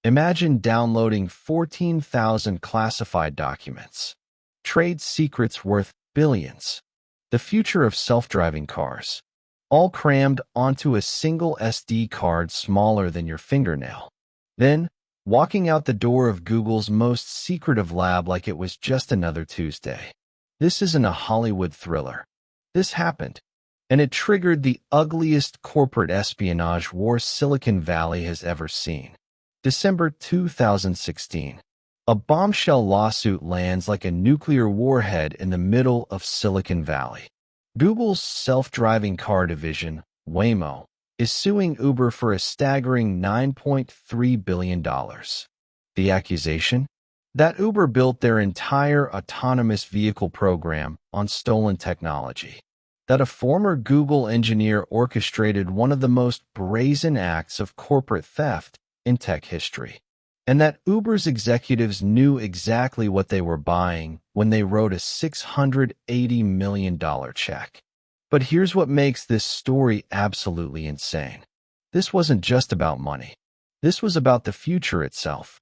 Imagine downloading 14,000 classified documents. Trade secrets worth billions. The future of self-driving cars. All crammed onto a single SD card smaller than your fingernail. Then, walking out the door of Google's most secretive lab like it was just another Tuesday. This isn't a Hollywood thriller. This happened, and it triggered the ugliest corporate espionage war Silicon Valley has ever seen. December 2016. A bombshell lawsuit lands like a nuclear warhead in the middle of Silicon Valley. Google's self-driving car division, Waymo, is suing Uber for a staggering $9.3 billion. The accusation? That Uber built their entire autonomous vehicle program on stolen technology. That a former Google engineer orchestrated one of the most brazen acts of corporate theft in tech history. And that Uber's executives knew exactly what they were buying when they wrote a $680 million check. But here's what makes this story absolutely insane. This wasn't just about money. This was about the future itself.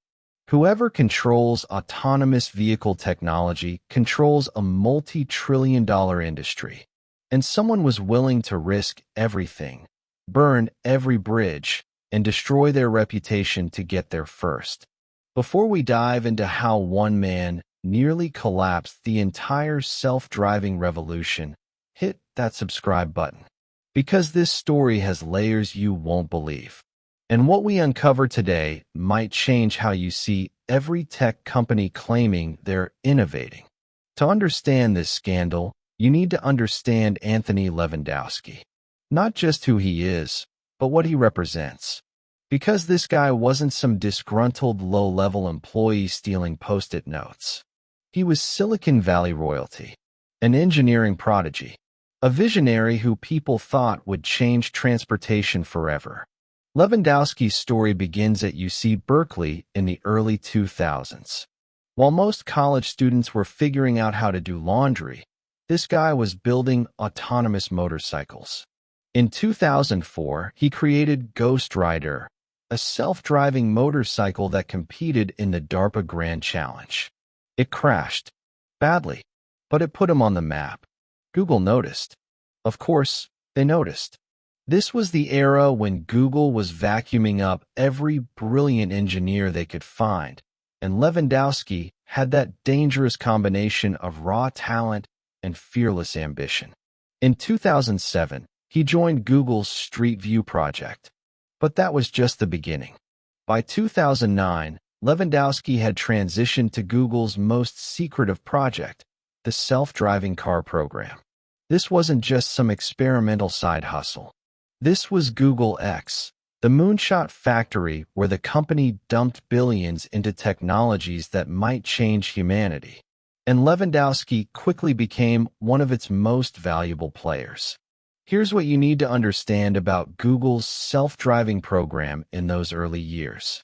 Whoever controls autonomous vehicle technology controls a multi-trillion-dollar industry. And someone was willing to risk everything, burn every bridge, and destroy their reputation to get there first. Before we dive into how one man nearly collapsed the entire self-driving revolution, hit that subscribe button. Because this story has layers you won't believe. And what we uncover today might change how you see every tech company claiming they're innovating. To understand this scandal, you need to understand Anthony Levandowski. Not just who he is, but what he represents. Because this guy wasn't some disgruntled low-level employee stealing Post-it notes. He was Silicon Valley royalty, an engineering prodigy, a visionary who people thought would change transportation forever. Lewandowski's story begins at UC Berkeley in the early 2000s. While most college students were figuring out how to do laundry, this guy was building autonomous motorcycles. In 2004, he created Ghost Rider, a self-driving motorcycle that competed in the DARPA Grand Challenge. It crashed. Badly. But it put him on the map. Google noticed. Of course, they noticed. This was the era when Google was vacuuming up every brilliant engineer they could find, and Lewandowski had that dangerous combination of raw talent and fearless ambition. In 2007, he joined Google's Street View project. But that was just the beginning. By 2009, Lewandowski had transitioned to Google's most secretive project, the self-driving car program. This wasn't just some experimental side hustle. This was Google X, the moonshot factory where the company dumped billions into technologies that might change humanity. And Lewandowski quickly became one of its most valuable players. Here's what you need to understand about Google's self-driving program in those early years.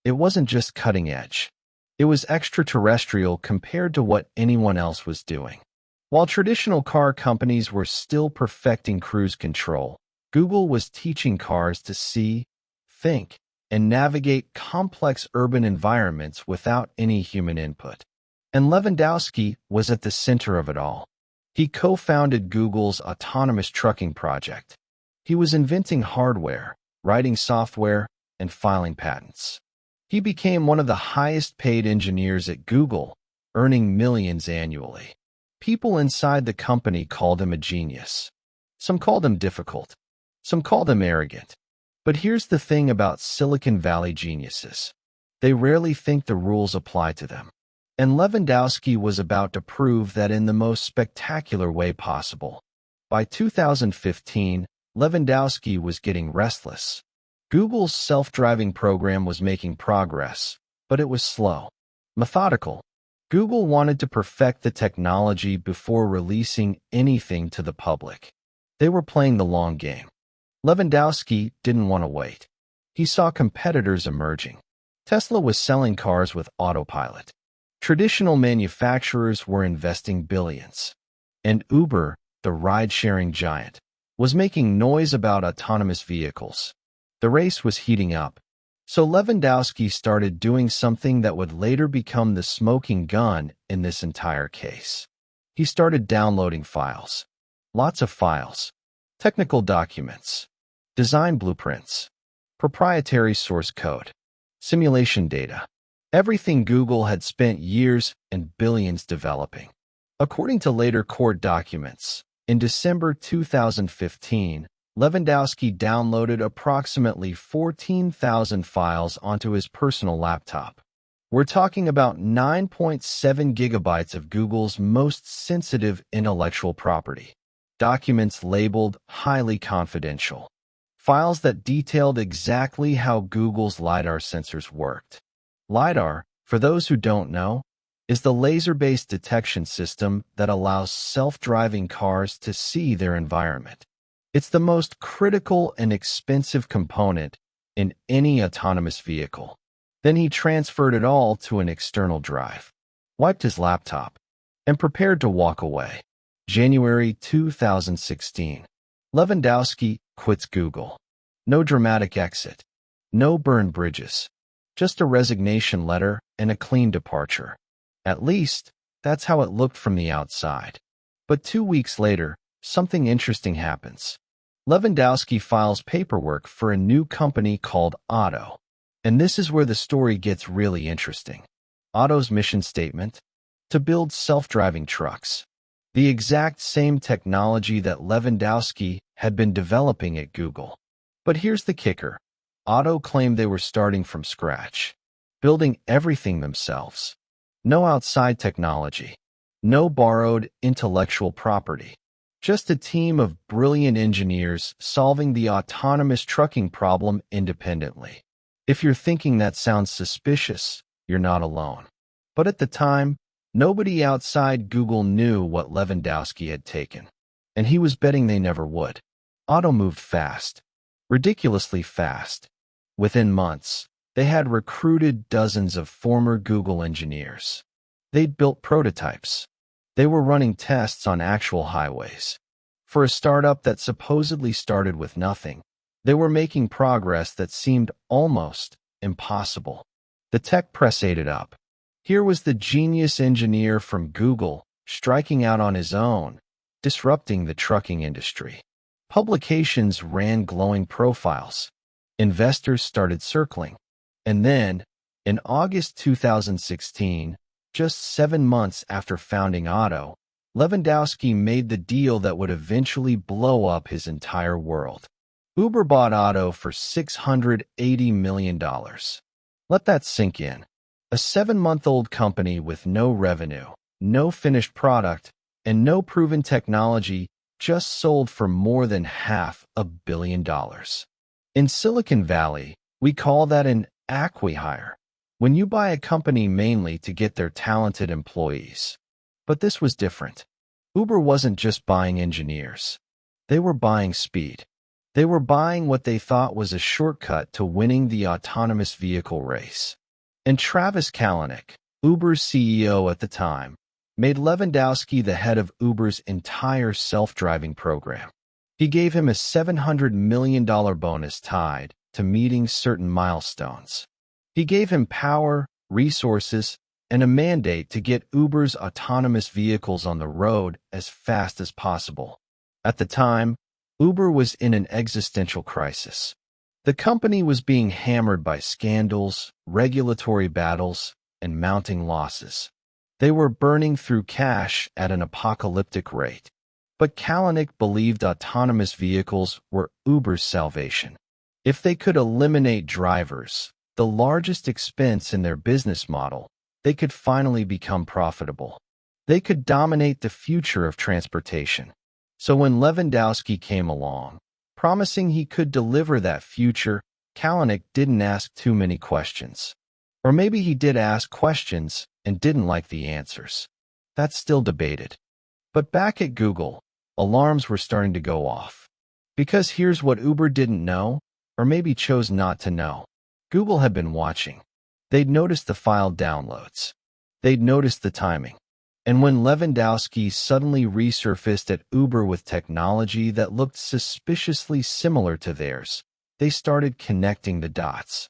It wasn't just cutting edge. It was extraterrestrial compared to what anyone else was doing. While traditional car companies were still perfecting cruise control, Google was teaching cars to see, think, and navigate complex urban environments without any human input. And Lewandowski was at the center of it all. He co-founded Google's autonomous trucking project. He was inventing hardware, writing software, and filing patents. He became one of the highest-paid engineers at Google, earning millions annually. People inside the company called him a genius. Some called him difficult. Some called him arrogant. But here's the thing about Silicon Valley geniuses. They rarely think the rules apply to them. And Lewandowski was about to prove that in the most spectacular way possible. By 2015, Lewandowski was getting restless. Google's self-driving program was making progress, but it was slow, methodical. Google wanted to perfect the technology before releasing anything to the public. They were playing the long game. Lewandowski didn't want to wait. He saw competitors emerging. Tesla was selling cars with autopilot. Traditional manufacturers were investing billions. And Uber, the ride-sharing giant, was making noise about autonomous vehicles. The race was heating up. So Lewandowski started doing something that would later become the smoking gun in this entire case. He started downloading files. Lots of files. Technical documents. Design blueprints. Proprietary source code. Simulation data. Everything Google had spent years and billions developing. According to later court documents, in December 2015, Lewandowski downloaded approximately 14,000 files onto his personal laptop. We're talking about 9.7 gigabytes of Google's most sensitive intellectual property. Documents labeled highly confidential. Files that detailed exactly how Google's LiDAR sensors worked. LiDAR, for those who don't know, is the laser-based detection system that allows self-driving cars to see their environment. It's the most critical and expensive component in any autonomous vehicle. Then he transferred it all to an external drive, wiped his laptop, and prepared to walk away. January 2016. Lewandowski quits Google. No dramatic exit. No burned bridges. Just a resignation letter and a clean departure. At least, that's how it looked from the outside. But 2 weeks later, something interesting happens. Lewandowski files paperwork for a new company called Otto. And this is where the story gets really interesting. Otto's mission statement? To build self-driving trucks. The exact same technology that Lewandowski had been developing at Google. But here's the kicker. Otto claimed they were starting from scratch, building everything themselves. No outside technology. No borrowed intellectual property. Just a team of brilliant engineers solving the autonomous trucking problem independently. If you're thinking that sounds suspicious, you're not alone. But at the time, nobody outside Google knew what Lewandowski had taken. And he was betting they never would. Otto moved fast. Ridiculously fast. Within months, they had recruited dozens of former Google engineers. They'd built prototypes. They were running tests on actual highways. For a startup that supposedly started with nothing, they were making progress that seemed almost impossible. The tech press ate it up. Here was the genius engineer from Google striking out on his own, disrupting the trucking industry. Publications ran glowing profiles. Investors started circling. And then, in August 2016, just 7 months after founding Otto, Lewandowski made the deal that would eventually blow up his entire world. Uber bought Otto for $680 million. Let that sink in. A 7-month-old company with no revenue, no finished product, and no proven technology just sold for more than $500 million. In Silicon Valley, we call that an acqui-hire, when you buy a company mainly to get their talented employees. But this was different. Uber wasn't just buying engineers. They were buying speed. They were buying what they thought was a shortcut to winning the autonomous vehicle race. And Travis Kalanick, Uber's CEO at the time, made Lewandowski the head of Uber's entire self-driving program. He gave him a $700 million bonus tied to meeting certain milestones. He gave him power, resources, and a mandate to get Uber's autonomous vehicles on the road as fast as possible. At the time, Uber was in an existential crisis. The company was being hammered by scandals, regulatory battles, and mounting losses. They were burning through cash at an apocalyptic rate. But Kalanick believed autonomous vehicles were Uber's salvation. If they could eliminate drivers, the largest expense in their business model, they could finally become profitable. They could dominate the future of transportation. So when Lewandowski came along, promising he could deliver that future, Kalanick didn't ask too many questions. Or maybe he did ask questions and didn't like the answers. That's still debated. But back at Google, alarms were starting to go off. Because here's what Uber didn't know, or maybe chose not to know. Google had been watching. They'd noticed the file downloads. They'd noticed the timing. And when Lewandowski suddenly resurfaced at Uber with technology that looked suspiciously similar to theirs, they started connecting the dots.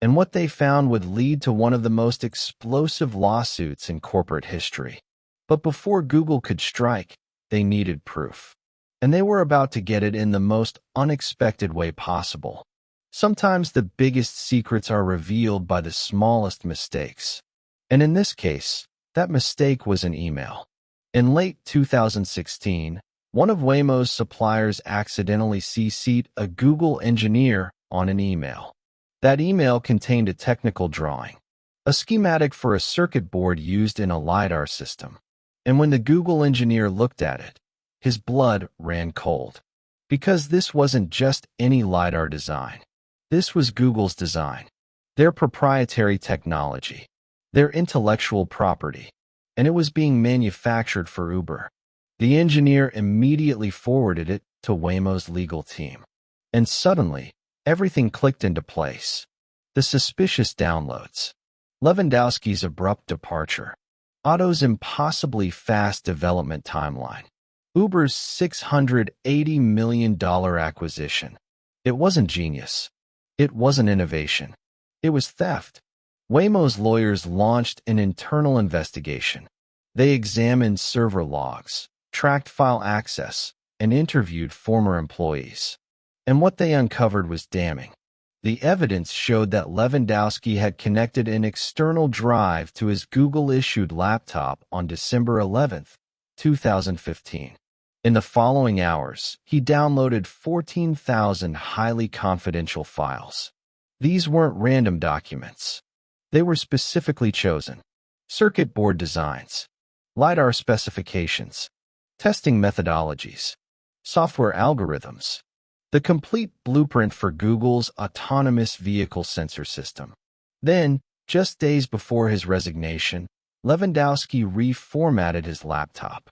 And what they found would lead to one of the most explosive lawsuits in corporate history. But before Google could strike, they needed proof. And they were about to get it in the most unexpected way possible. Sometimes the biggest secrets are revealed by the smallest mistakes. And in this case, that mistake was an email. In late 2016, one of Waymo's suppliers accidentally CC'd a Google engineer on an email. That email contained a technical drawing, a schematic for a circuit board used in a LiDAR system. And when the Google engineer looked at it, his blood ran cold. Because this wasn't just any LiDAR design. This was Google's design, their proprietary technology, their intellectual property, and it was being manufactured for Uber. The engineer immediately forwarded it to Waymo's legal team. And suddenly, everything clicked into place. The suspicious downloads, Levandowski's abrupt departure, Otto's impossibly fast development timeline, Uber's $680 million acquisition. It wasn't genius. It wasn't innovation. It was theft. Waymo's lawyers launched an internal investigation. They examined server logs, tracked file access, and interviewed former employees. And what they uncovered was damning. The evidence showed that Levandowski had connected an external drive to his Google-issued laptop on December 11, 2015. In the following hours, he downloaded 14,000 highly confidential files. These weren't random documents. They were specifically chosen. Circuit board designs, LiDAR specifications, testing methodologies, software algorithms, the complete blueprint for Google's autonomous vehicle sensor system. Then, just days before his resignation, Levandowski reformatted his laptop.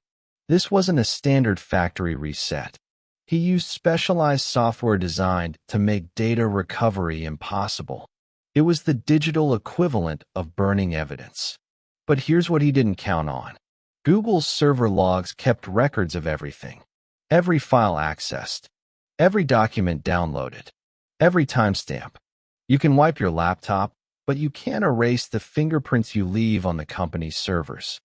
This wasn't a standard factory reset. He used specialized software designed to make data recovery impossible. It was the digital equivalent of burning evidence. But here's what he didn't count on. Google's server logs kept records of everything. Every file accessed, every document downloaded, every timestamp. You can wipe your laptop, but you can't erase the fingerprints you leave on the company's servers.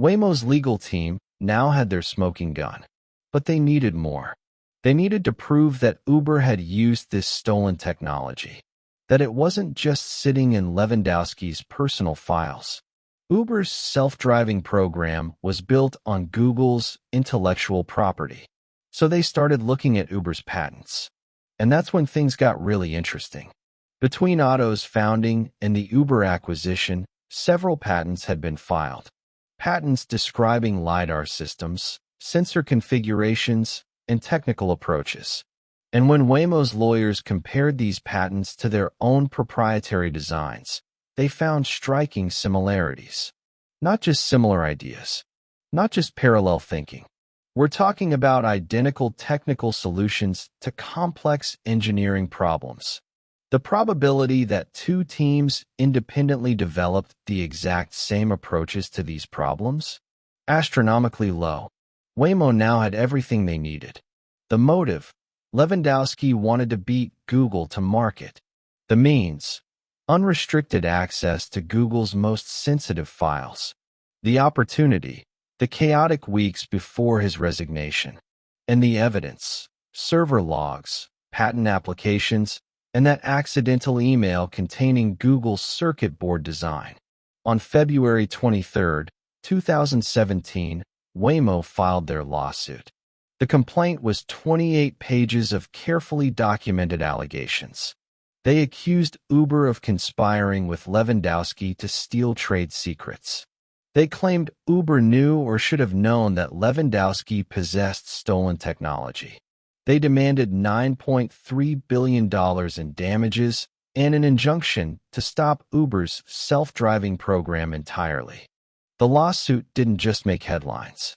Waymo's legal team now had their smoking gun, but they needed more. They needed to prove that Uber had used this stolen technology, that it wasn't just sitting in Levandowski's personal files. Uber's self-driving program was built on Google's intellectual property, so they started looking at Uber's patents. And that's when things got really interesting. Between Otto's founding and the Uber acquisition, several patents had been filed. Patents describing LiDAR systems, sensor configurations, and technical approaches. And when Waymo's lawyers compared these patents to their own proprietary designs, they found striking similarities. Not just similar ideas, not just parallel thinking. We're talking about identical technical solutions to complex engineering problems. The probability that two teams independently developed the exact same approaches to these problems? Astronomically low. Waymo now had everything they needed. The motive, Levandowski wanted to beat Google to market. The means, unrestricted access to Google's most sensitive files. The opportunity, the chaotic weeks before his resignation. And the evidence, server logs, patent applications, and that accidental email containing Google's circuit board design. On February 23, 2017, Waymo filed their lawsuit. The complaint was 28 pages of carefully documented allegations. They accused Uber of conspiring with Levandowski to steal trade secrets. They claimed Uber knew or should have known that Levandowski possessed stolen technology. They demanded $9.3 billion in damages and an injunction to stop Uber's self-driving program entirely. The lawsuit didn't just make headlines.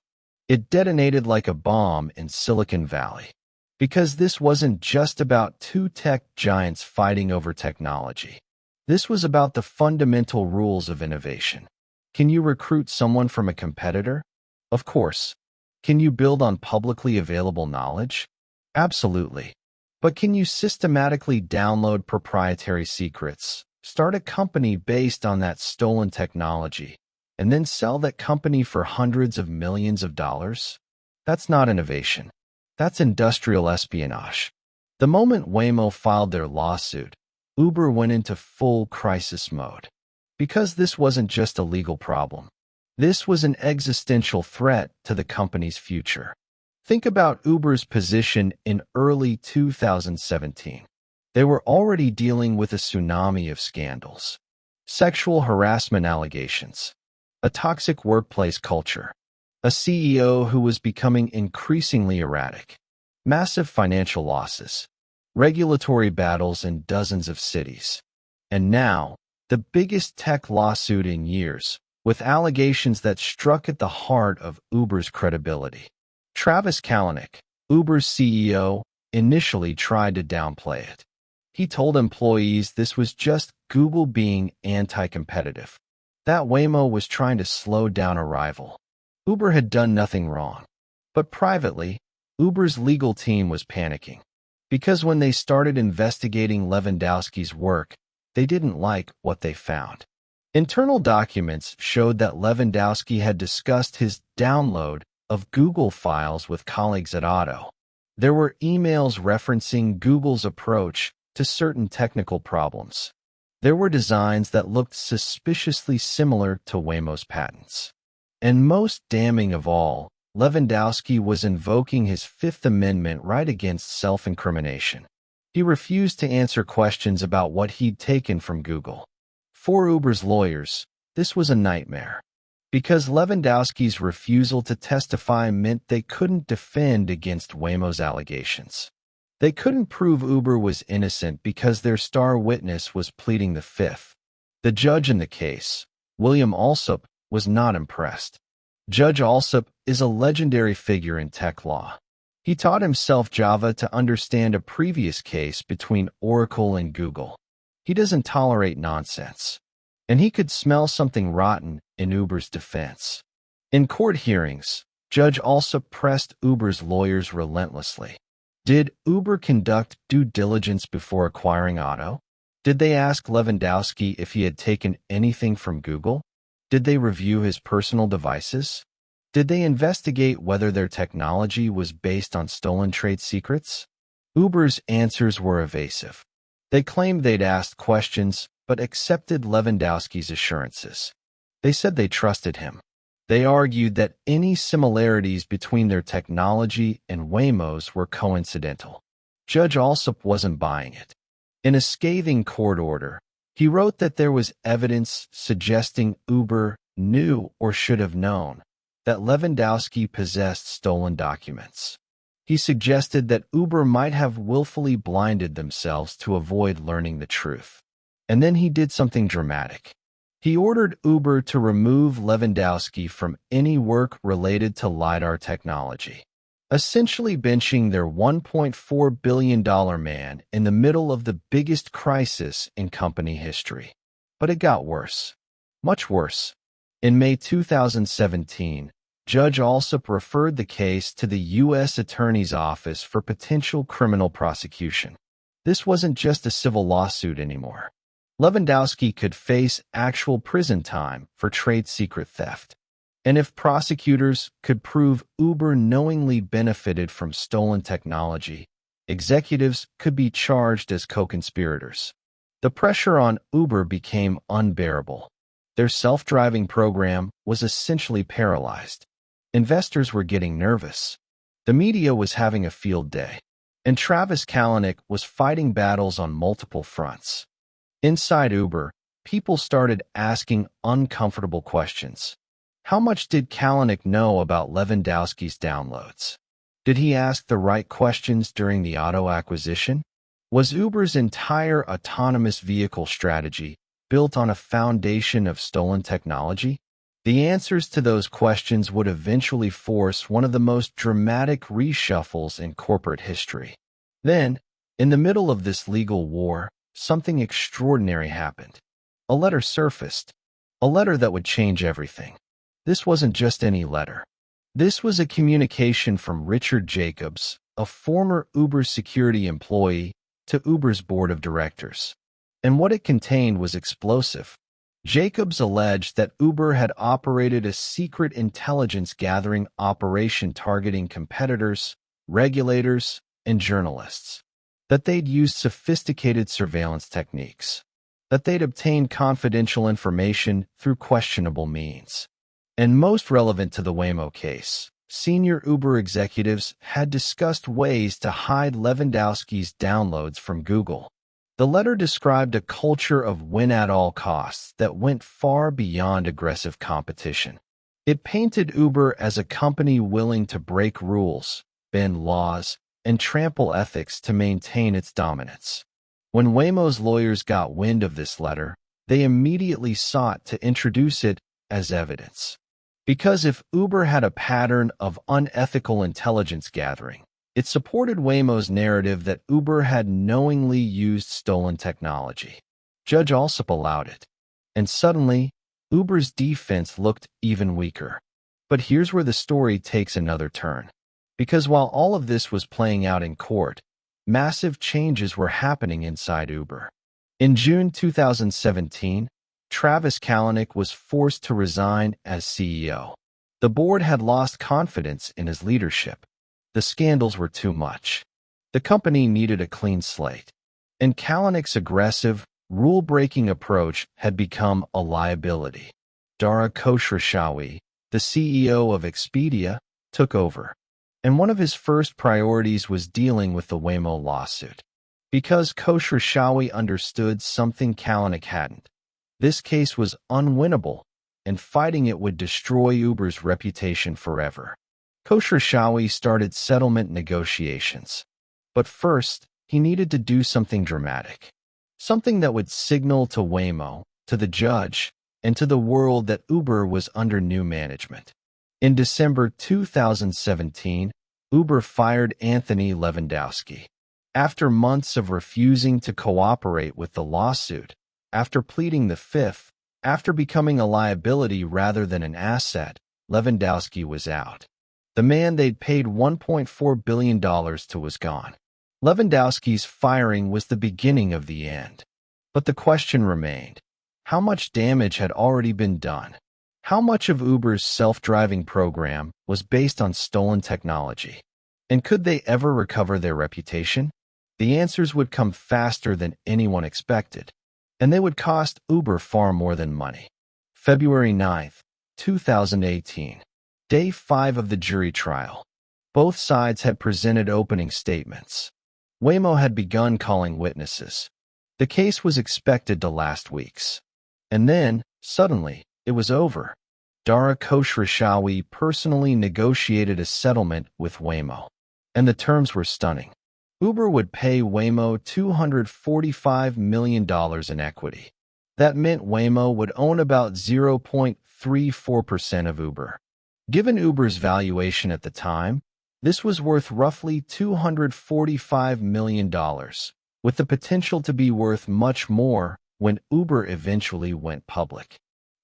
It detonated like a bomb in Silicon Valley. Because this wasn't just about two tech giants fighting over technology. This was about the fundamental rules of innovation. Can you recruit someone from a competitor? Of course. Can you build on publicly available knowledge? Absolutely. But can you systematically download proprietary secrets, start a company based on that stolen technology, and then sell that company for hundreds of millions of dollars? That's not innovation. That's industrial espionage. The moment Waymo filed their lawsuit, Uber went into full crisis mode. Because this wasn't just a legal problem. This was an existential threat to the company's future. Think about Uber's position in early 2017. They were already dealing with a tsunami of scandals. Sexual harassment allegations, a toxic workplace culture, a CEO who was becoming increasingly erratic, massive financial losses, regulatory battles in dozens of cities. And now, the biggest tech lawsuit in years, with allegations that struck at the heart of Uber's credibility. Travis Kalanick, Uber's CEO, initially tried to downplay it. He told employees this was just Google being anti-competitive, that Waymo was trying to slow down a rival. Uber had done nothing wrong. But privately, Uber's legal team was panicking. Because when they started investigating Levandowski's work, they didn't like what they found. Internal documents showed that Levandowski had discussed his download of Google files with colleagues at Otto. There were emails referencing Google's approach to certain technical problems. There were designs that looked suspiciously similar to Waymo's patents. And most damning of all, Levandowski was invoking his Fifth Amendment right against self-incrimination. He refused to answer questions about what he'd taken from Google. For Uber's lawyers, this was a nightmare. Because Levandowski's refusal to testify meant they couldn't defend against Waymo's allegations. They couldn't prove Uber was innocent because their star witness was pleading the Fifth. The judge in the case, William Alsop, was not impressed. Judge Alsop is a legendary figure in tech law. He taught himself Java to understand a previous case between Oracle and Google. He doesn't tolerate nonsense. And he could smell something rotten in Uber's defense. In court hearings, Judge Alsop pressed Uber's lawyers relentlessly. Did Uber conduct due diligence before acquiring Otto? Did they ask Levandowski if he had taken anything from Google? Did they review his personal devices? Did they investigate whether their technology was based on stolen trade secrets? Uber's answers were evasive. They claimed they'd asked questions, but accepted Levandowski's assurances. They said they trusted him. They argued that any similarities between their technology and Waymo's were coincidental. Judge Alsop wasn't buying it. In a scathing court order, he wrote that there was evidence suggesting Uber knew or should have known that Levandowski possessed stolen documents. He suggested that Uber might have willfully blinded themselves to avoid learning the truth. And then he did something dramatic. He ordered Uber to remove Levandowski from any work related to LiDAR technology, essentially benching their $1.4 billion man in the middle of the biggest crisis in company history. But it got worse. Much worse. In May 2017, Judge Alsop referred the case to the U.S. Attorney's Office for potential criminal prosecution. This wasn't just a civil lawsuit anymore. Levandowski could face actual prison time for trade secret theft. And if prosecutors could prove Uber knowingly benefited from stolen technology, executives could be charged as co-conspirators. The pressure on Uber became unbearable. Their self-driving program was essentially paralyzed. Investors were getting nervous. The media was having a field day. And Travis Kalanick was fighting battles on multiple fronts. Inside Uber, people started asking uncomfortable questions. How much did Kalanick know about Levandowski's downloads? Did he ask the right questions during the Otto acquisition? Was Uber's entire autonomous vehicle strategy built on a foundation of stolen technology? The answers to those questions would eventually force one of the most dramatic reshuffles in corporate history. Then, in the middle of this legal war, something extraordinary happened. A letter surfaced. A letter that would change everything. This wasn't just any letter. This was a communication from Richard Jacobs, a former Uber security employee, to Uber's board of directors. and what it contained was explosive. Jacobs alleged that Uber had operated a secret intelligence-gathering operation targeting competitors, regulators, and journalists, that they'd used sophisticated surveillance techniques, that they'd obtained confidential information through questionable means. And most relevant to the Waymo case, senior Uber executives had discussed ways to hide Levandowski's downloads from Google. The letter described a culture of win at all costs that went far beyond aggressive competition. It painted Uber as a company willing to break rules, bend laws, and trample ethics to maintain its dominance. When Waymo's lawyers got wind of this letter, they immediately sought to introduce it as evidence. Because if Uber had a pattern of unethical intelligence gathering, it supported Waymo's narrative that Uber had knowingly used stolen technology. Judge Alsop allowed it. And suddenly, Uber's defense looked even weaker. But here's where the story takes another turn. Because while all of this was playing out in court, massive changes were happening inside Uber. In June 2017, Travis Kalanick was forced to resign as CEO. The board had lost confidence in his leadership. The scandals were too much. The company needed a clean slate. And Kalanick's aggressive, rule-breaking approach had become a liability. Dara Khosrowshahi, the CEO of Expedia, took over. And one of his first priorities was dealing with the Waymo lawsuit. Because Khosrowshahi understood something Kalanick hadn't. This case was unwinnable, and fighting it would destroy Uber's reputation forever. Khosrowshahi started settlement negotiations. But first, he needed to do something dramatic. Something that would signal to Waymo, to the judge, and to the world that Uber was under new management. In December 2017, Uber fired Anthony Levandowski. After months of refusing to cooperate with the lawsuit, after pleading the fifth, after becoming a liability rather than an asset, Levandowski was out. The man they'd paid $1.4 billion to was gone. Lewandowski's firing was the beginning of the end. But the question remained: how much damage had already been done? How much of Uber's self-driving program was based on stolen technology? And could they ever recover their reputation? The answers would come faster than anyone expected, and they would cost Uber far more than money. February 9, 2018. Day 5 of the jury trial. Both sides had presented opening statements. Waymo had begun calling witnesses. The case was expected to last weeks. And then, suddenly, it was over. Dara Khosrowshahi personally negotiated a settlement with Waymo. And the terms were stunning. Uber would pay Waymo $245 million in equity. That meant Waymo would own about 0.34% of Uber. Given Uber's valuation at the time, this was worth roughly $245 million, with the potential to be worth much more when Uber eventually went public.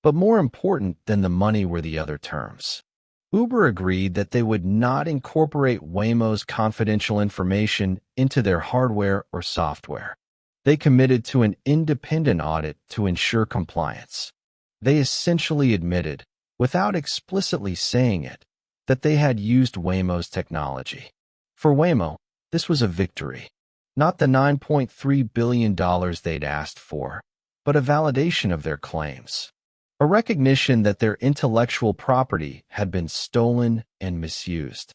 But more important than the money were the other terms. Uber agreed that they would not incorporate Waymo's confidential information into their hardware or software. They committed to an independent audit to ensure compliance. They essentially admitted, without explicitly saying it, that they had used Waymo's technology. For Waymo, this was a victory. Not the $9.3 billion they'd asked for, but a validation of their claims. A recognition that their intellectual property had been stolen and misused.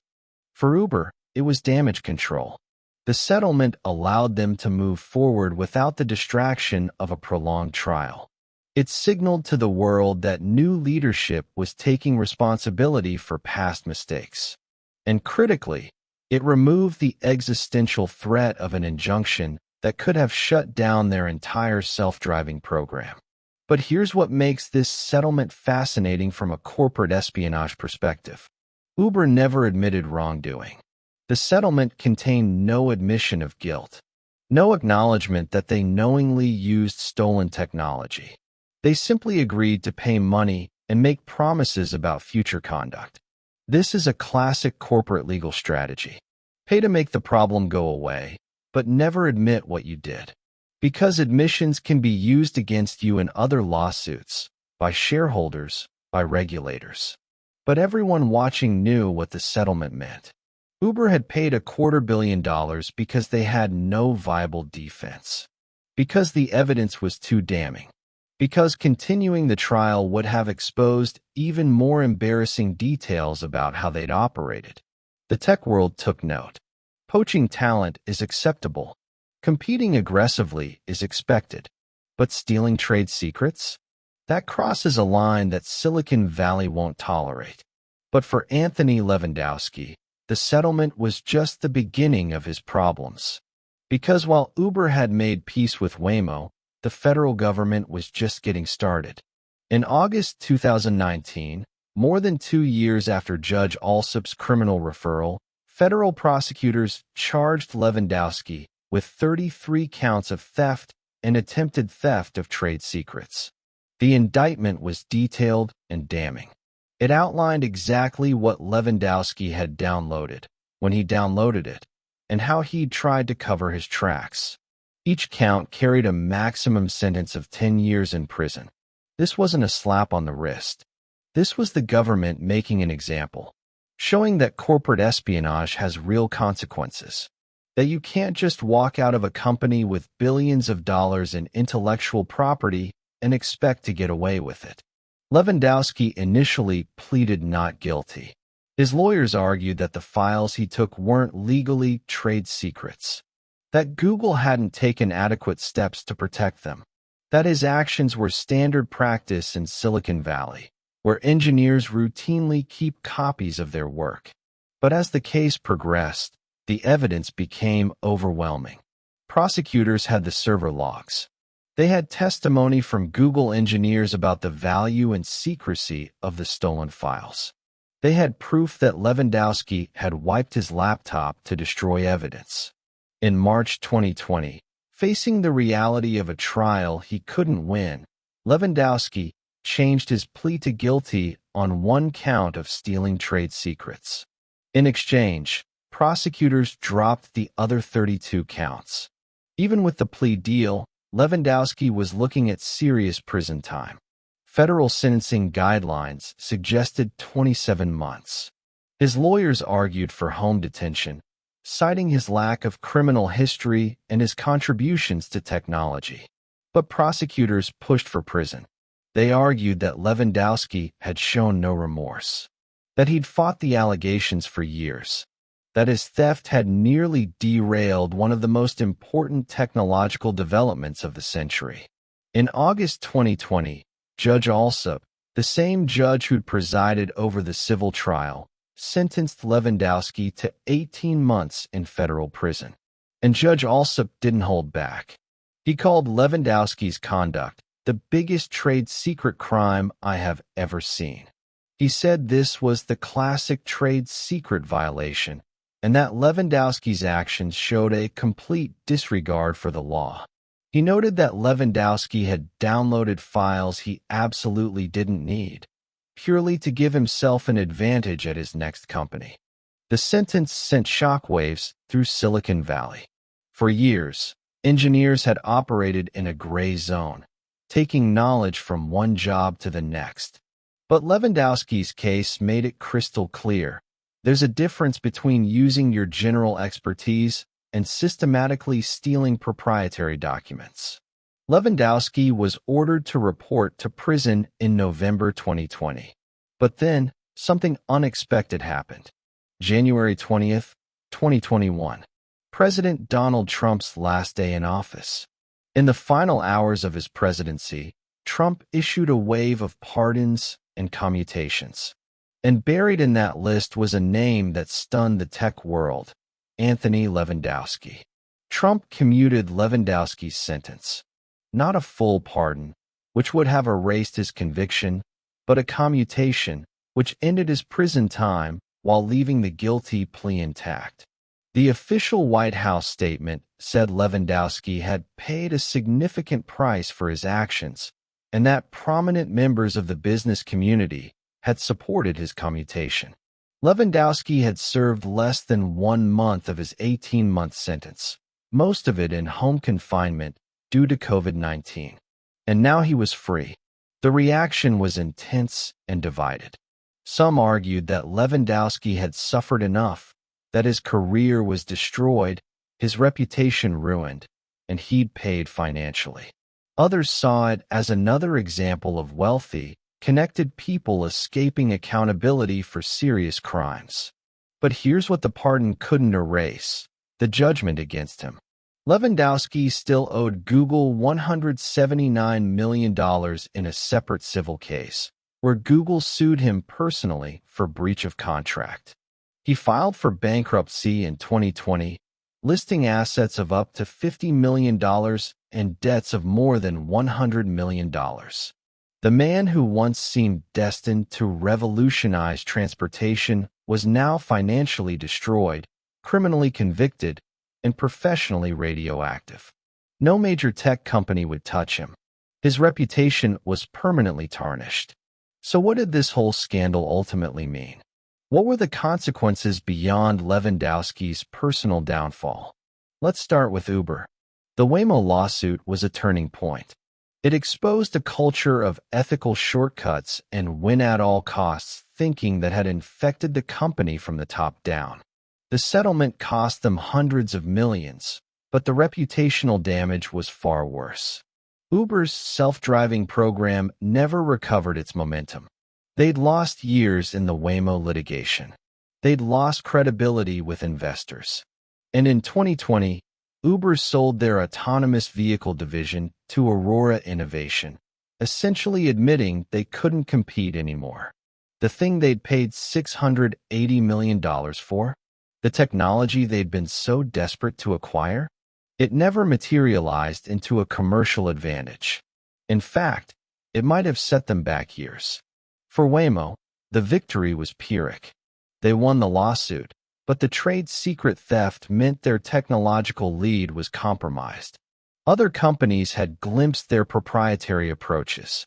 For Uber, it was damage control. The settlement allowed them to move forward without the distraction of a prolonged trial. It signaled to the world that new leadership was taking responsibility for past mistakes. And critically, it removed the existential threat of an injunction that could have shut down their entire self-driving program. But here's what makes this settlement fascinating from a corporate espionage perspective. Uber never admitted wrongdoing. The settlement contained no admission of guilt, no acknowledgement that they knowingly used stolen technology. They simply agreed to pay money and make promises about future conduct. This is a classic corporate legal strategy. Pay to make the problem go away, but never admit what you did. Because admissions can be used against you in other lawsuits, by shareholders, by regulators. But everyone watching knew what the settlement meant. Uber had paid $250 million because they had no viable defense. Because the evidence was too damning. Because continuing the trial would have exposed even more embarrassing details about how they'd operated. The tech world took note. Poaching talent is acceptable. Competing aggressively is expected. But stealing trade secrets? That crosses a line that Silicon Valley won't tolerate. But for Anthony Levandowski, the settlement was just the beginning of his problems. Because while Uber had made peace with Waymo, the federal government was just getting started. In August 2019, more than 2 years after Judge Alsop's criminal referral, federal prosecutors charged Levandowski with 33 counts of theft and attempted theft of trade secrets. The indictment was detailed and damning. It outlined exactly what Levandowski had downloaded, when he downloaded it, and how he'd tried to cover his tracks. Each count carried a maximum sentence of 10 years in prison. This wasn't a slap on the wrist. This was the government making an example, showing that corporate espionage has real consequences, that you can't just walk out of a company with billions of dollars in intellectual property and expect to get away with it. Levandowski initially pleaded not guilty. His lawyers argued that the files he took weren't legally trade secrets, that Google hadn't taken adequate steps to protect them, that his actions were standard practice in Silicon Valley, where engineers routinely keep copies of their work. But as the case progressed, the evidence became overwhelming. Prosecutors had the server logs. They had testimony from Google engineers about the value and secrecy of the stolen files. They had proof that Levandowski had wiped his laptop to destroy evidence. In March 2020, facing the reality of a trial he couldn't win, Levandowski changed his plea to guilty on 1 count of stealing trade secrets. In exchange, prosecutors dropped the other 32 counts. Even with the plea deal, Levandowski was looking at serious prison time. Federal sentencing guidelines suggested 27 months. His lawyers argued for home detention, citing his lack of criminal history and his contributions to technology. But prosecutors pushed for prison. They argued that Levandowski had shown no remorse, that he'd fought the allegations for years, that his theft had nearly derailed one of the most important technological developments of the century. In August 2020, Judge Alsop, the same judge who'd presided over the civil trial, sentenced Levandowski to 18 months in federal prison. And Judge Alsop didn't hold back. He called Levandowski's conduct the biggest trade secret crime I have ever seen. He said this was the classic trade secret violation, and that Levandowski's actions showed a complete disregard for the law. He noted that Levandowski had downloaded files he absolutely didn't need, purely to give himself an advantage at his next company. The sentence sent shockwaves through Silicon Valley. For years, engineers had operated in a gray zone, taking knowledge from one job to the next. But Levandowski's case made it crystal clear. There's a difference between using your general expertise and systematically stealing proprietary documents. Levandowski was ordered to report to prison in November 2020. But then, something unexpected happened. January 20th, 2021. President Donald Trump's last day in office. In the final hours of his presidency, Trump issued a wave of pardons and commutations. And buried in that list was a name that stunned the tech world: Anthony Levandowski. Trump commuted Levandowski's sentence. Not a full pardon, which would have erased his conviction, but a commutation, which ended his prison time while leaving the guilty plea intact. The official White House statement said Levandowski had paid a significant price for his actions, and that prominent members of the business community had supported his commutation. Levandowski had served less than 1 month of his 18-month sentence, most of it in home confinement due to COVID-19. And now he was free. The reaction was intense and divided. Some argued that Levandowski had suffered enough, that his career was destroyed, his reputation ruined, and he'd paid financially. Others saw it as another example of wealthy, connected people escaping accountability for serious crimes. But here's what the pardon couldn't erase: the judgment against him. Levandowski still owed Google $179 million in a separate civil case, where Google sued him personally for breach of contract. He filed for bankruptcy in 2020, listing assets of up to $50 million and debts of more than $100 million. The man who once seemed destined to revolutionize transportation was now financially destroyed, criminally convicted, and professionally radioactive. No major tech company would touch him. His reputation was permanently tarnished. So what did this whole scandal ultimately mean? What were the consequences beyond Levandowski's personal downfall? Let's start with Uber. The Waymo lawsuit was a turning point. It exposed a culture of ethical shortcuts and win-at-all-costs thinking that had infected the company from the top down. The settlement cost them hundreds of millions, but the reputational damage was far worse. Uber's self-driving program never recovered its momentum. They'd lost years in the Waymo litigation. They'd lost credibility with investors. And in 2020, Uber sold their autonomous vehicle division to Aurora Innovation, essentially admitting they couldn't compete anymore. The thing they'd paid $680 million for? The technology they'd been so desperate to acquire? It never materialized into a commercial advantage. In fact, it might have set them back years. For Waymo, the victory was Pyrrhic. They won the lawsuit, but the trade secret theft meant their technological lead was compromised. Other companies had glimpsed their proprietary approaches.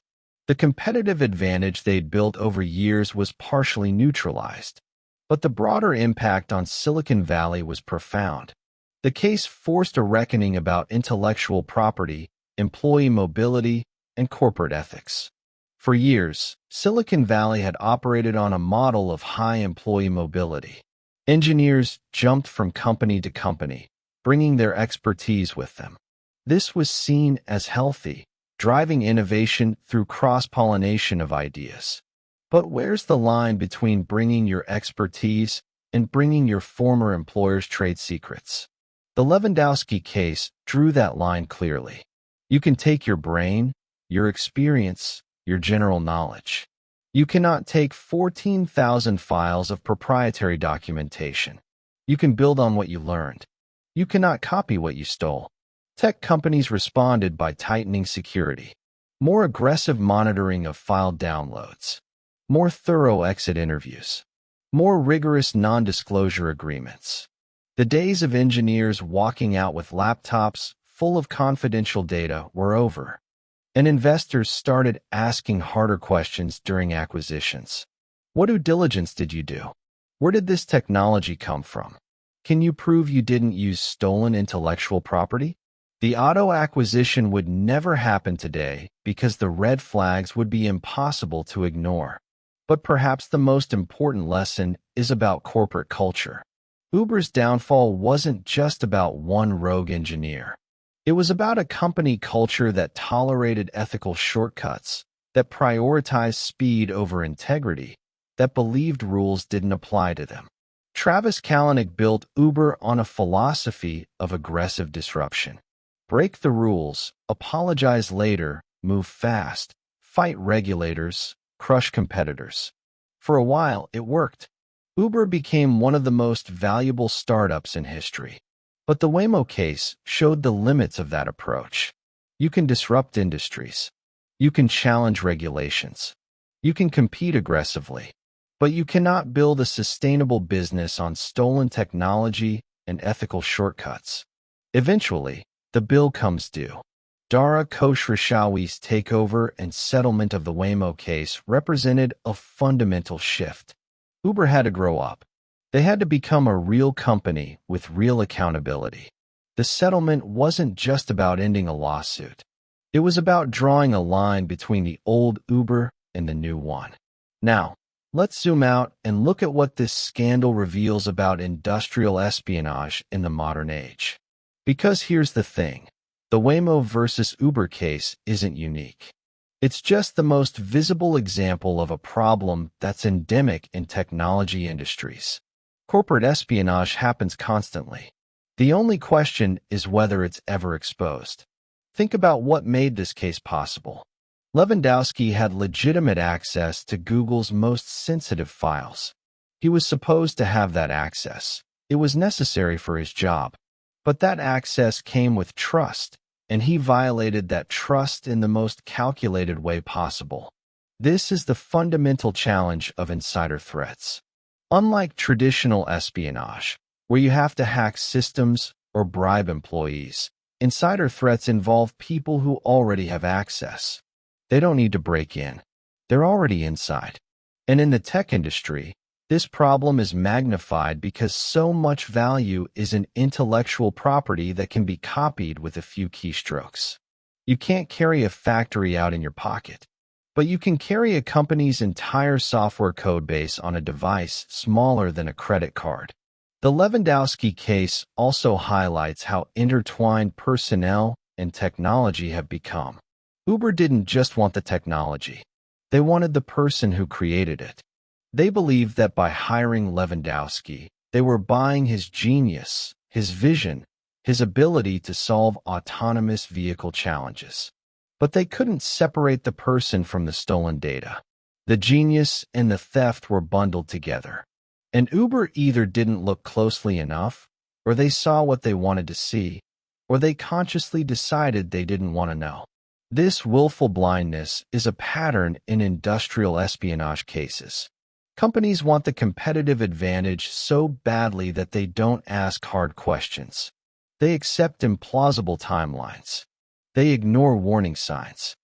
The competitive advantage they'd built over years was partially neutralized. But the broader impact on Silicon Valley was profound. The case forced a reckoning about intellectual property, employee mobility, and corporate ethics. For years, Silicon Valley had operated on a model of high employee mobility. Engineers jumped from company to company, bringing their expertise with them. This was seen as healthy, driving innovation through cross-pollination of ideas. But where's the line between bringing your expertise and bringing your former employer's trade secrets? The Levandowski case drew that line clearly. You can take your brain, your experience, your general knowledge. You cannot take 14,000 files of proprietary documentation. You can build on what you learned. You cannot copy what you stole. Tech companies responded by tightening security, more aggressive monitoring of file downloads, more thorough exit interviews, more rigorous non-disclosure agreements. The days of engineers walking out with laptops full of confidential data were over, and investors started asking harder questions during acquisitions. What due diligence did you do? Where did this technology come from? Can you prove you didn't use stolen intellectual property? The auto acquisition would never happen today because the red flags would be impossible to ignore. But perhaps the most important lesson is about corporate culture. Uber's downfall wasn't just about one rogue engineer. It was about a company culture that tolerated ethical shortcuts, that prioritized speed over integrity, that believed rules didn't apply to them. Travis Kalanick built Uber on a philosophy of aggressive disruption. Break the rules, apologize later, move fast, fight regulators, crush competitors. For a while, it worked. Uber became one of the most valuable startups in history. But the Waymo case showed the limits of that approach. You can disrupt industries. You can challenge regulations. You can compete aggressively. But you cannot build a sustainable business on stolen technology and ethical shortcuts. Eventually, the bill comes due. Dara Khosrowshahi's takeover and settlement of the Waymo case represented a fundamental shift. Uber had to grow up. They had to become a real company with real accountability. The settlement wasn't just about ending a lawsuit. It was about drawing a line between the old Uber and the new one. Now, let's zoom out and look at what this scandal reveals about industrial espionage in the modern age. Because here's the thing, the Waymo versus Uber case isn't unique. It's just the most visible example of a problem that's endemic in technology industries. Corporate espionage happens constantly. The only question is whether it's ever exposed. Think about what made this case possible. Levandowski had legitimate access to Google's most sensitive files. He was supposed to have that access. It was necessary for his job. But that access came with trust, and he violated that trust in the most calculated way possible. This is the fundamental challenge of insider threats. Unlike traditional espionage, where you have to hack systems or bribe employees, insider threats involve people who already have access. They don't need to break in. They're already inside. And in the tech industry, this problem is magnified because so much value is in intellectual property that can be copied with a few keystrokes. You can't carry a factory out in your pocket, but you can carry a company's entire software codebase on a device smaller than a credit card. The Levandowski case also highlights how intertwined personnel and technology have become. Uber didn't just want the technology. They wanted the person who created it. They believed that by hiring Levandowski, they were buying his genius, his vision, his ability to solve autonomous vehicle challenges. But they couldn't separate the person from the stolen data. The genius and the theft were bundled together. And Uber either didn't look closely enough, or they saw what they wanted to see, or they consciously decided they didn't want to know. This willful blindness is a pattern in industrial espionage cases. Companies want the competitive advantage so badly that they don't ask hard questions. They accept implausible timelines. They ignore warning signs.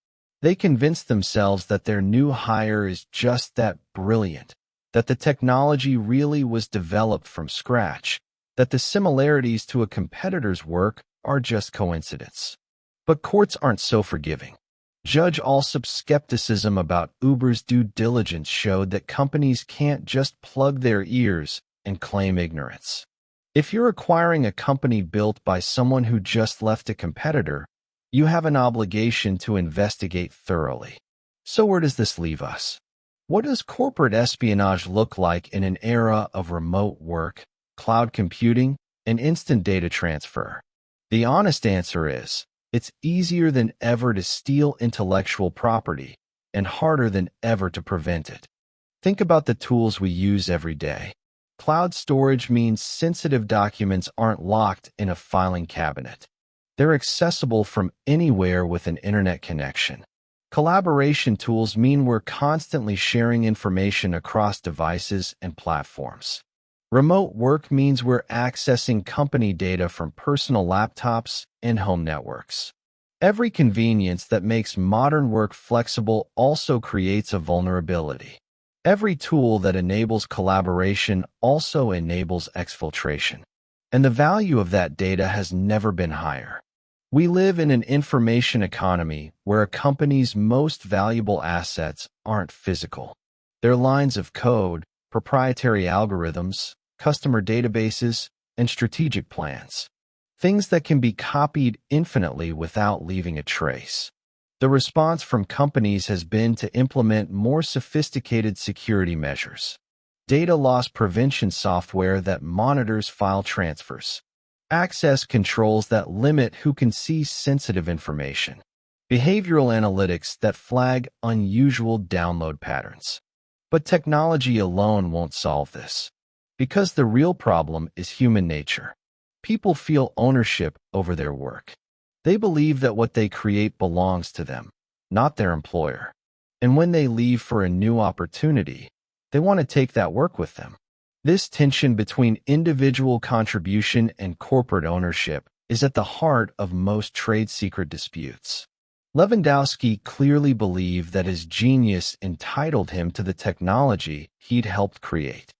They convince themselves that their new hire is just that brilliant, that the technology really was developed from scratch, that the similarities to a competitor's work are just coincidence. But courts aren't so forgiving. Judge Alsop's skepticism about Uber's due diligence showed that companies can't just plug their ears and claim ignorance. If you're acquiring a company built by someone who just left a competitor, you have an obligation to investigate thoroughly. So where does this leave us? What does corporate espionage look like in an era of remote work, cloud computing, and instant data transfer? The honest answer is, it's easier than ever to steal intellectual property and harder than ever to prevent it. Think about the tools we use every day. Cloud storage means sensitive documents aren't locked in a filing cabinet. They're accessible from anywhere with an internet connection. Collaboration tools mean we're constantly sharing information across devices and platforms. Remote work means we're accessing company data from personal laptops and home networks. Every convenience that makes modern work flexible also creates a vulnerability. Every tool that enables collaboration also enables exfiltration. And the value of that data has never been higher. We live in an information economy where a company's most valuable assets aren't physical. They're lines of code, proprietary algorithms, customer databases, and strategic plans. Things that can be copied infinitely without leaving a trace. The response from companies has been to implement more sophisticated security measures. Data loss prevention software that monitors file transfers. Access controls that limit who can see sensitive information. Behavioral analytics that flag unusual download patterns. But technology alone won't solve this. Because the real problem is human nature. People feel ownership over their work. They believe that what they create belongs to them, not their employer. And when they leave for a new opportunity, they want to take that work with them. This tension between individual contribution and corporate ownership is at the heart of most trade secret disputes. Levandowski clearly believed that his genius entitled him to the technology he'd helped create.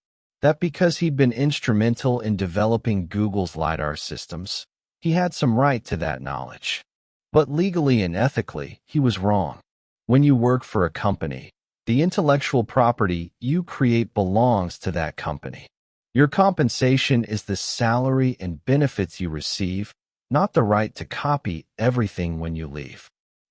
That because he'd been instrumental in developing Google's LiDAR systems, He had some right to that knowledge. But legally and ethically, he was wrong. When you work for a company, the intellectual property you create belongs to that company. Your compensation is the salary and benefits you receive, not the right to copy everything when you leave.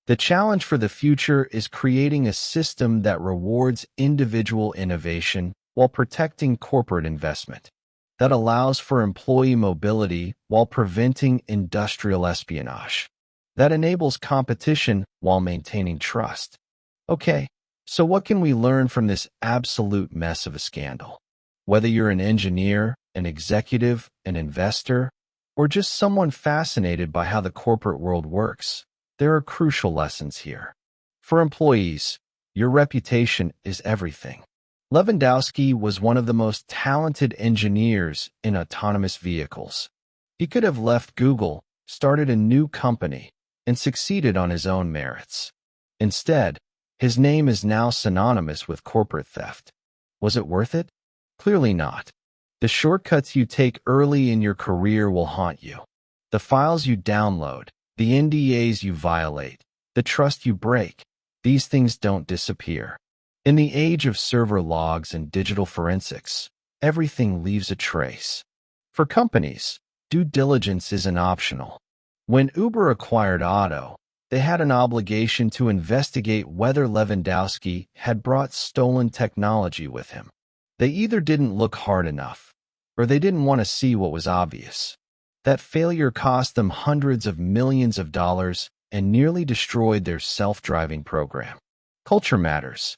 The challenge for the future is creating a system that rewards individual innovation while protecting corporate investment, that allows for employee mobility while preventing industrial espionage, that enables competition while maintaining trust. Okay, so what can we learn from this absolute mess of a scandal? Whether you're an engineer, an executive, an investor, or just someone fascinated by how the corporate world works, there are crucial lessons here. For employees, your reputation is everything. Levandowski was one of the most talented engineers in autonomous vehicles. He could have left Google, started a new company, and succeeded on his own merits. Instead, his name is now synonymous with corporate theft. Was it worth it? Clearly not. The shortcuts you take early in your career will haunt you. The files you download, the NDAs you violate, the trust you break, these things don't disappear. In the age of server logs and digital forensics, everything leaves a trace. For companies, due diligence isn't optional. When Uber acquired Otto, they had an obligation to investigate whether Levandowski had brought stolen technology with him. They either didn't look hard enough, or they didn't want to see what was obvious. That failure cost them hundreds of millions of dollars and nearly destroyed their self-driving program. Culture matters.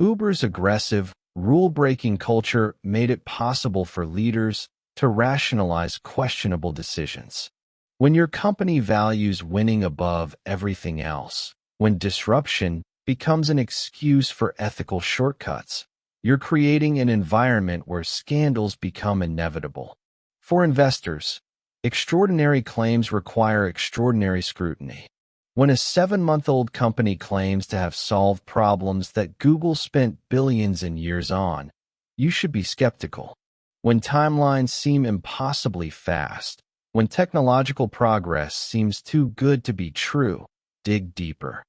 Uber's aggressive, rule-breaking culture made it possible for leaders to rationalize questionable decisions. When your company values winning above everything else, when disruption becomes an excuse for ethical shortcuts, you're creating an environment where scandals become inevitable. For investors, extraordinary claims require extraordinary scrutiny. When a 7-month-old company claims to have solved problems that Google spent billions in years on, you should be skeptical. When timelines seem impossibly fast, when technological progress seems too good to be true, dig deeper.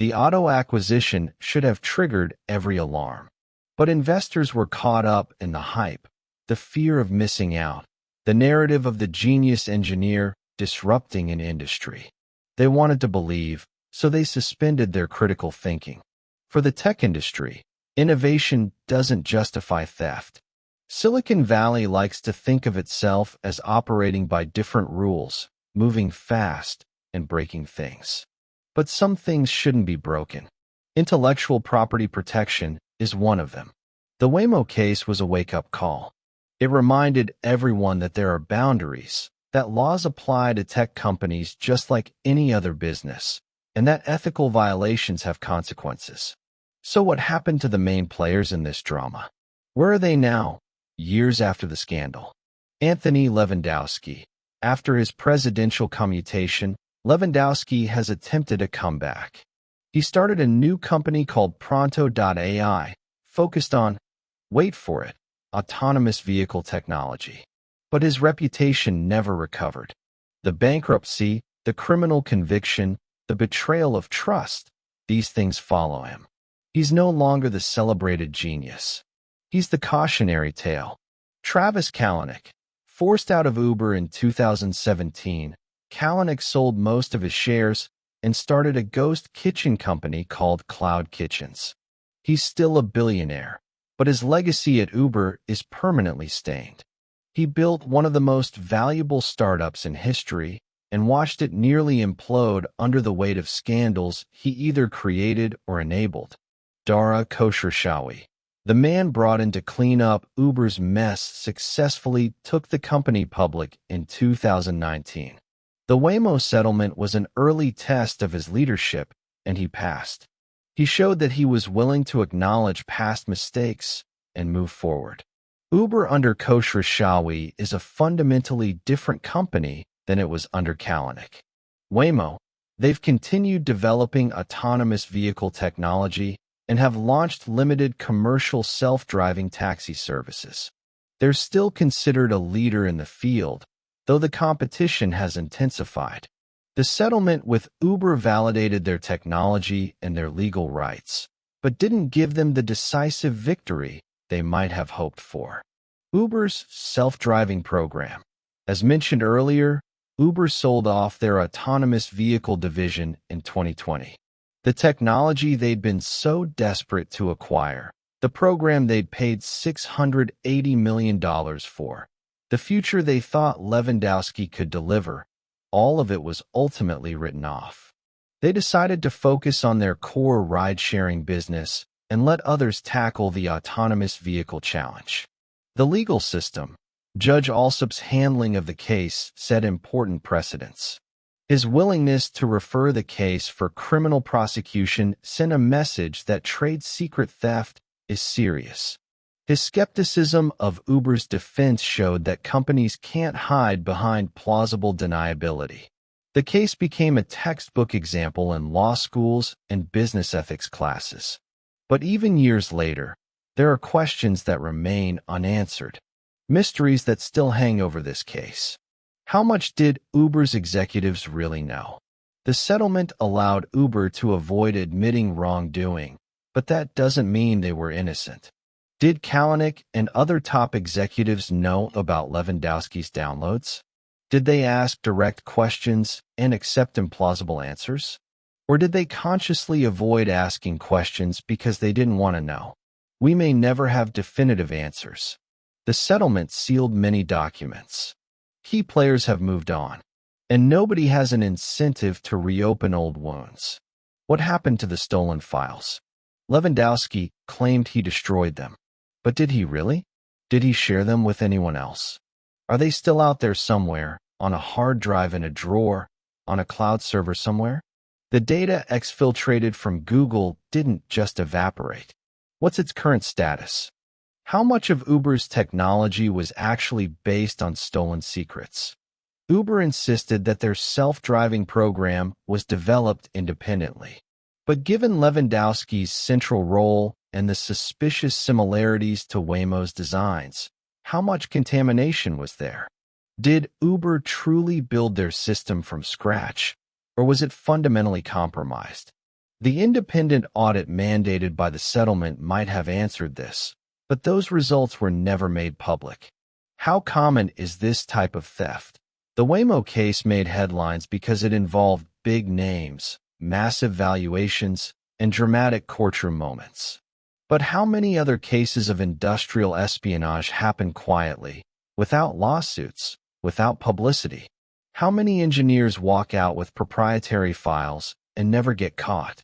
The Otto acquisition should have triggered every alarm. But investors were caught up in the hype, the fear of missing out, the narrative of the genius engineer disrupting an industry. They wanted to believe, so they suspended their critical thinking. For the tech industry, innovation doesn't justify theft. Silicon Valley likes to think of itself as operating by different rules, moving fast, and breaking things. But some things shouldn't be broken. Intellectual property protection is one of them. The Waymo case was a wake-up call. It reminded everyone that there are boundaries, that laws apply to tech companies just like any other business, and that ethical violations have consequences. So what happened to the main players in this drama? Where are they now, years after the scandal? Anthony Levandowski. After his presidential commutation, Levandowski has attempted a comeback. He started a new company called Pronto.ai, focused on, wait for it, autonomous vehicle technology. But his reputation never recovered. The bankruptcy, the criminal conviction, the betrayal of trust, these things follow him. He's no longer the celebrated genius. He's the cautionary tale. Travis Kalanick. Forced out of Uber in 2017, Kalanick sold most of his shares and started a ghost kitchen company called Cloud Kitchens. He's still a billionaire, but his legacy at Uber is permanently stained. He built one of the most valuable startups in history and watched it nearly implode under the weight of scandals he either created or enabled. Dara Khosrowshahi, the man brought in to clean up Uber's mess, successfully took the company public in 2019. The Waymo settlement was an early test of his leadership, and he passed. He showed that he was willing to acknowledge past mistakes and move forward. Uber under Khosrowshahi is a fundamentally different company than it was under Kalanick. Waymo, they've continued developing autonomous vehicle technology and have launched limited commercial self-driving taxi services. They're still considered a leader in the field, though the competition has intensified. The settlement with Uber validated their technology and their legal rights, but didn't give them the decisive victory they might have hoped for. Uber's self-driving program. As mentioned earlier, Uber sold off their autonomous vehicle division in 2020. The technology they'd been so desperate to acquire, the program they'd paid $680 million for, the future they thought Levandowski could deliver, all of it was ultimately written off. They decided to focus on their core ride-sharing business and let others tackle the autonomous vehicle challenge. The legal system, Judge Alsop's handling of the case, set important precedents. His willingness to refer the case for criminal prosecution sent a message that trade secret theft is serious. His skepticism of Uber's defense showed that companies can't hide behind plausible deniability. The case became a textbook example in law schools and business ethics classes. But even years later, there are questions that remain unanswered, mysteries that still hang over this case. How much did Uber's executives really know? The settlement allowed Uber to avoid admitting wrongdoing, but that doesn't mean they were innocent. Did Kalanick and other top executives know about Levandowski's downloads? Did they ask direct questions and accept implausible answers? Or did they consciously avoid asking questions because they didn't want to know? We may never have definitive answers. The settlement sealed many documents. Key players have moved on, and nobody has an incentive to reopen old wounds. What happened to the stolen files? Levandowski claimed he destroyed them. But did he really? Did he share them with anyone else? Are they still out there somewhere, on a hard drive in a drawer, on a cloud server somewhere? The data exfiltrated from Google didn't just evaporate. What's its current status? How much of Uber's technology was actually based on stolen secrets? Uber insisted that their self-driving program was developed independently. But given Levandowski's central role and the suspicious similarities to Waymo's designs, how much contamination was there? Did Uber truly build their system from scratch, or was it fundamentally compromised? The independent audit mandated by the settlement might have answered this, but those results were never made public. How common is this type of theft? The Waymo case made headlines because it involved big names, massive valuations, and dramatic courtroom moments. But how many other cases of industrial espionage happen quietly, without lawsuits, without publicity? How many engineers walk out with proprietary files and never get caught?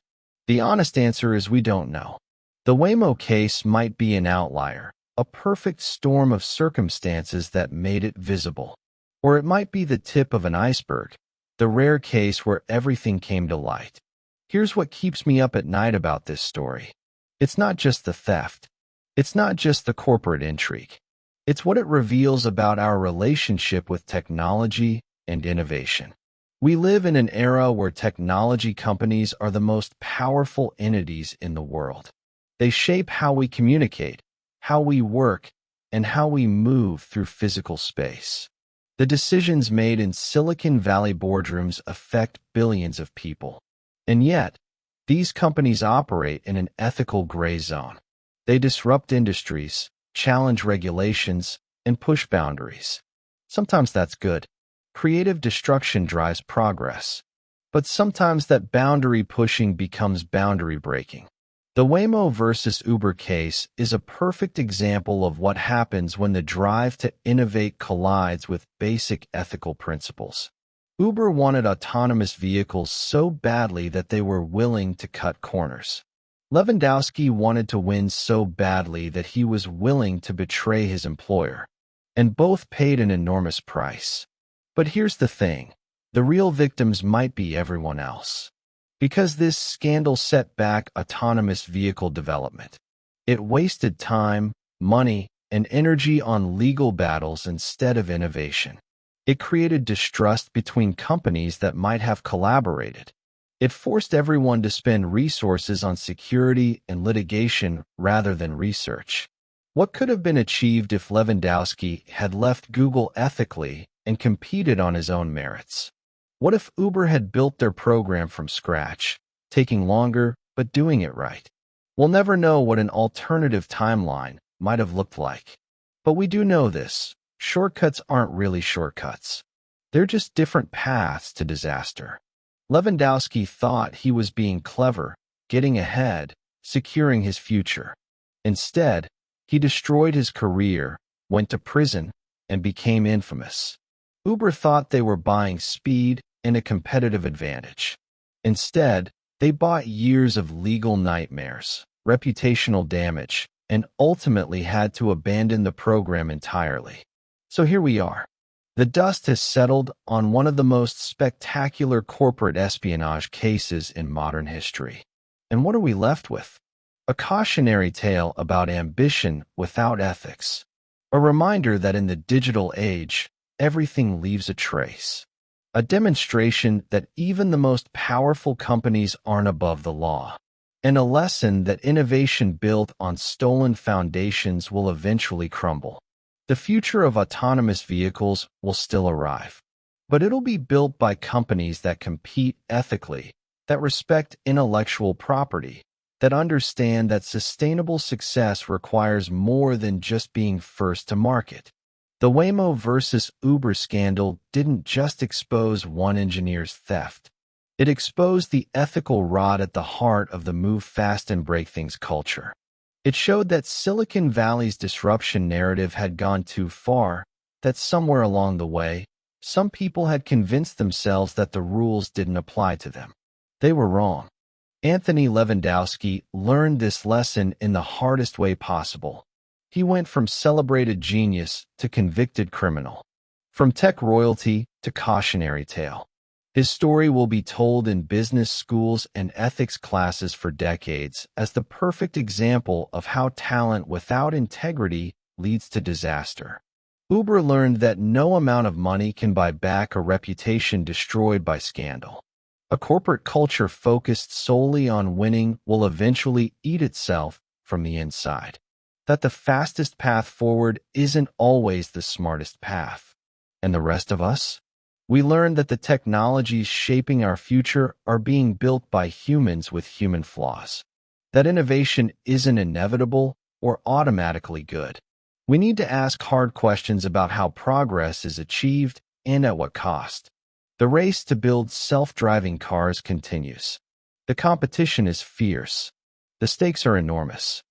The honest answer is we don't know. The Waymo case might be an outlier, a perfect storm of circumstances that made it visible. Or it might be the tip of an iceberg, the rare case where everything came to light. Here's what keeps me up at night about this story. It's not just the theft. It's not just the corporate intrigue. It's what it reveals about our relationship with technology and innovation. We live in an era where technology companies are the most powerful entities in the world. They shape how we communicate, how we work, and how we move through physical space. The decisions made in Silicon Valley boardrooms affect billions of people. And yet, these companies operate in an ethical gray zone. They disrupt industries, challenge regulations, and push boundaries. Sometimes that's good. Creative destruction drives progress. But sometimes that boundary pushing becomes boundary breaking. The Waymo versus Uber case is a perfect example of what happens when the drive to innovate collides with basic ethical principles. Uber wanted autonomous vehicles so badly that they were willing to cut corners. Levandowski wanted to win so badly that he was willing to betray his employer. And both paid an enormous price. But here's the thing. The real victims might be everyone else. Because this scandal set back autonomous vehicle development. It wasted time, money, and energy on legal battles instead of innovation. It created distrust between companies that might have collaborated. It forced everyone to spend resources on security and litigation rather than research. What could have been achieved if Levandowski had left Google ethically and competed on his own merits. What if Uber had built their program from scratch, taking longer but doing it right? We'll never know what an alternative timeline might have looked like. But we do know this: shortcuts aren't really shortcuts. They're just different paths to disaster. Lewandowski thought he was being clever, getting ahead, securing his future. Instead, he destroyed his career, went to prison, and became infamous. Uber thought they were buying speed and a competitive advantage. Instead, they bought years of legal nightmares, reputational damage, and ultimately had to abandon the program entirely. So here we are. The dust has settled on one of the most spectacular corporate espionage cases in modern history. And what are we left with? A cautionary tale about ambition without ethics. A reminder that in the digital age, everything leaves a trace. A demonstration that even the most powerful companies aren't above the law. And a lesson that innovation built on stolen foundations will eventually crumble. The future of autonomous vehicles will still arrive, but it'll be built by companies that compete ethically, that respect intellectual property, that understand that sustainable success requires more than just being first to market. The Waymo versus Uber scandal didn't just expose one engineer's theft. It exposed the ethical rot at the heart of the move fast and break things culture. It showed that Silicon Valley's disruption narrative had gone too far, that somewhere along the way, some people had convinced themselves that the rules didn't apply to them. They were wrong. Anthony Levandowski learned this lesson in the hardest way possible. He went from celebrated genius to convicted criminal, from tech royalty to cautionary tale. His story will be told in business schools and ethics classes for decades as the perfect example of how talent without integrity leads to disaster. Uber learned that no amount of money can buy back a reputation destroyed by scandal. A corporate culture focused solely on winning will eventually eat itself from the inside. That the fastest path forward isn't always the smartest path. And the rest of us? We learned that the technologies shaping our future are being built by humans with human flaws. That innovation isn't inevitable or automatically good. We need to ask hard questions about how progress is achieved and at what cost. The race to build self-driving cars continues. The competition is fierce. The stakes are enormous.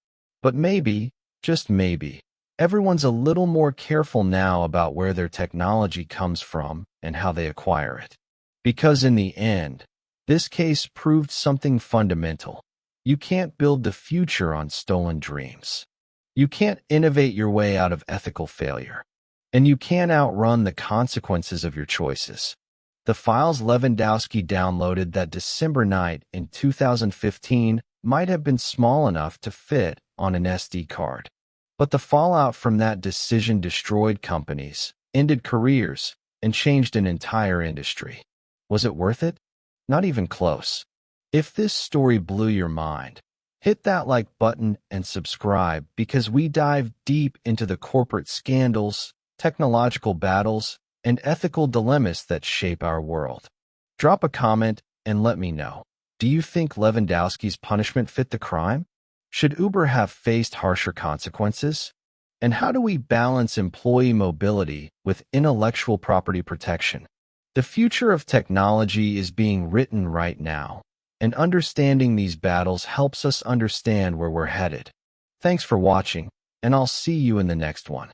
But maybe, just maybe, everyone's a little more careful now about where their technology comes from and how they acquire it. Because in the end, this case proved something fundamental. You can't build the future on stolen dreams. You can't innovate your way out of ethical failure. And you can't outrun the consequences of your choices. The files Lewandowski downloaded that December night in 2015 might have been small enough to fit on an SD card. But the fallout from that decision destroyed companies, ended careers, and changed an entire industry. Was it worth it? Not even close. If this story blew your mind, hit that like button and subscribe because we dive deep into the corporate scandals, technological battles, and ethical dilemmas that shape our world. Drop a comment and let me know. Do you think Lewandowski's punishment fit the crime? Should Uber have faced harsher consequences? And how do we balance employee mobility with intellectual property protection? The future of technology is being written right now, and understanding these battles helps us understand where we're headed. Thanks for watching, and I'll see you in the next one.